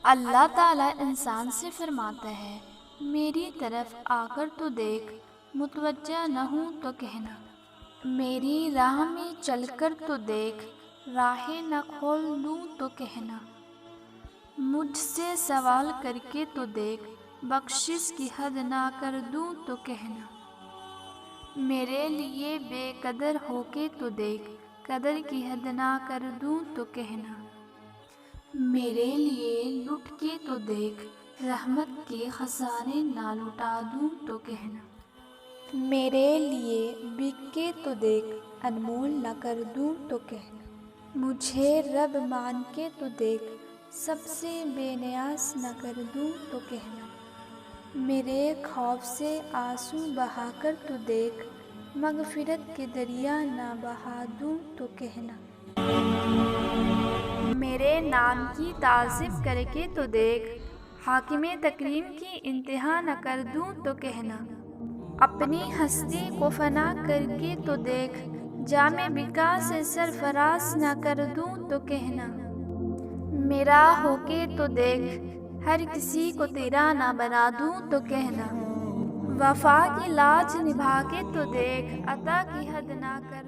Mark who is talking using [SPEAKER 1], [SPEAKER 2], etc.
[SPEAKER 1] اللہ تعالیٰ انسان سے فرماتا ہے، میری طرف آ کر تو دیکھ، متوجہ نہ ہوں تو کہنا، میری راہ میں چل کر تو دیکھ، راہیں نہ کھول دوں تو کہنا، مجھ سے سوال کر کے تو دیکھ، بخشش کی حد نہ کر دوں تو کہنا، میرے لیے بے قدر ہو کے تو دیکھ، قدر کی حد نہ کر دوں تو کہنا، میرے لیے لٹ کے تو دیکھ، رحمت کے خزانے نہ لٹا دوں تو کہنا، میرے لیے بک کے تو دیکھ، انمول نہ کر دوں تو کہنا، مجھے رب مان کے تو دیکھ، سب سے بے نیاز نہ کر دوں تو کہنا، میرے خوف سے آنسو بہا کر تو دیکھ، مغفرت کے دریا نہ بہا دوں تو کہنا، میرے نام کی تعظیم کر کے تو دیکھ، حاکم تکریم کی انتہا نہ کر دوں تو کہنا، اپنی ہستی کو فنا کر کے تو دیکھ، جام بقا سے سرفراز نہ کر دوں تو کہنا، میرا ہو کے تو دیکھ، ہر کسی کو تیرا نہ بنا دوں تو کہنا، وفا کی لاج نبھا کے تو دیکھ، عطا کی حد نہ کر